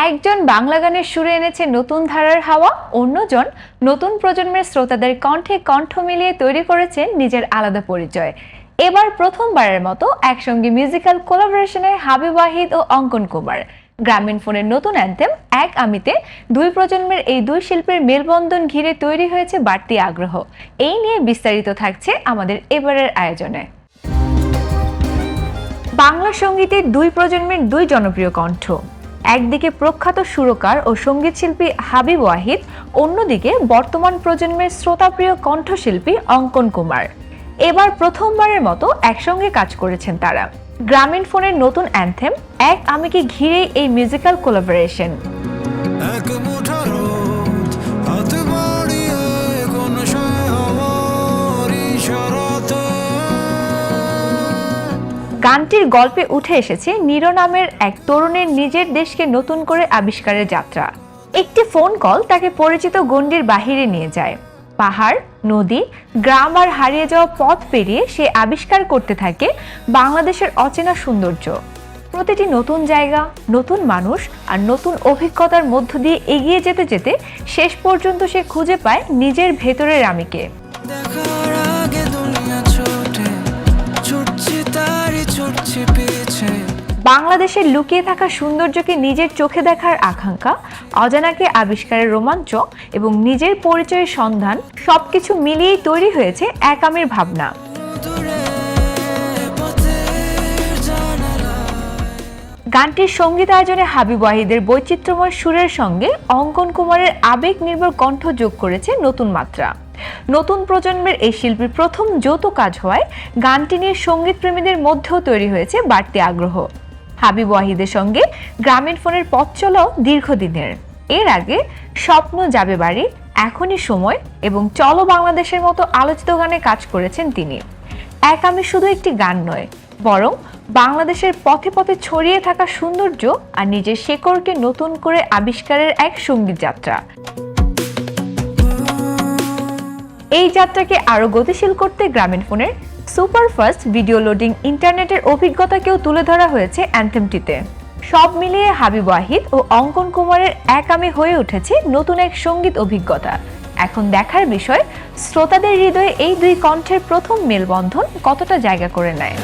একজন বাংলা গানের সুরে এনেছে নতুন ধারার হাওয়া, অন্যজন নতুন প্রজন্মের শ্রোতাদের কণ্ঠে কণ্ঠ মিলিয়ে তৈরি করেছেন নিজের আলাদা পরিচয়। এবার প্রথমবারের মতো একসঙ্গে মিউজিক্যাল কোলাবোরেশনে হাবিব ওয়াহিদ ও অঙ্কন কুমার। গ্রামীণ ফোনের নতুন অ্যান্থেম এক আমিতে দুই প্রজন্মের এই দুই শিল্পীর মেলবন্ধন ঘিরে তৈরি হয়েছে বাড়তি আগ্রহ। এই নিয়ে বিস্তারিত থাকছে আমাদের এবারের আয়োজনে। বাংলা সঙ্গীতের দুই প্রজন্মের দুই জনপ্রিয় কণ্ঠ, একদিকে প্রখ্যাত সুরকার ও সঙ্গীতশিল্পী হাবিব ওয়াহিদ, অন্যদিকে বর্তমান প্রজন্মের শ্রোতাপ্রিয় কণ্ঠশিল্পী অঙ্কন কুমার। এবার প্রথমবারের মতো একসঙ্গে কাজ করেছেন তারা। গ্রামীণ ফোনের নতুন অ্যান্থেম এক আমিকে ঘিরেই এই মিউজিক্যাল কোলাবোরেশন। গানটির গল্পে উঠে এসেছে নীর নামের এক তরুণের নিজের দেশকে নতুন করে আবিষ্কারের যাত্রা। একটি ফোন কল তাকে পরিচিত গণ্ডির বাহিরে নিয়ে যায়। পাহাড়, নদী, গ্রাম আর হারিয়ে যাওয়া পথ পেরিয়ে সে আবিষ্কার করতে থাকে বাংলাদেশের অচেনা সৌন্দর্য। প্রতিটি নতুন জায়গা, নতুন মানুষ আর নতুন অভিজ্ঞতার মধ্য দিয়ে এগিয়ে যেতে যেতে শেষ পর্যন্ত সে খুঁজে পায় নিজের ভেতরের আমিকে। বাংলাদেশের লুকিয়ে থাকা সৌন্দর্যকে নিজের চোখে দেখার আকাঙ্ক্ষা, অজানাকে আবিষ্কারের রোমাঞ্চ এবং নিজের পরিচয়ের সন্ধান সবকিছু মিলিয়েই তৈরি হয়েছে এক আমির ভাবনা। গানটির সঙ্গীতায়োজনে হাবিব ওয়াহিদের বৈচিত্র্যময় সুরের সঙ্গে অঙ্কন কুমারের আবেগ নির্ভর কণ্ঠ যোগ করেছে নতুন মাত্রা। নতুন প্রজন্মের এই শিল্পীর প্রথম যৌথ কাজ হওয়ায় গানটি নিয়ে সঙ্গীত প্রেমীদের মধ্যেও তৈরি হয়েছে বাড়তি আগ্রহ। হাবিব ওয়াহিদের সঙ্গে গ্রামীণ ফোনের পথ চলাও দীর্ঘদিনের। এর আগে স্বপ্ন যাবে বাড়ি, এখনই সময় এবং চলো বাংলাদেশের মতো আলোচিত গানে কাজ করেছেন তিনি। এক আমি শুধু একটি গান নয়, বরং বাংলাদেশের পথে পথে ছড়িয়ে থাকা সৌন্দর্য আর নিজের শেকড়কে নতুন করে আবিষ্কারের এক সঙ্গীত যাত্রা। এই যাত্রাকে আরো গতিশীল করতে গ্রামীণ ফোনের সুপারফাস্ট ভিডিও লোডিং ইন্টারনেটের অভিজ্ঞতাকেও তুলে ধরা হয়েছে অ্যান্থেমটিতে। সব মিলিয়ে হাবিব ওয়াহিদ ও অঙ্কন কুমারের এক আমি হয়ে উঠেছে নতুন এক সঙ্গীত অভিজ্ঞতা। এখন দেখার বিষয় শ্রোতাদের হৃদয়ে এই দুই কণ্ঠের প্রথম মেলবন্ধন কতটা জায়গা করে নেয়।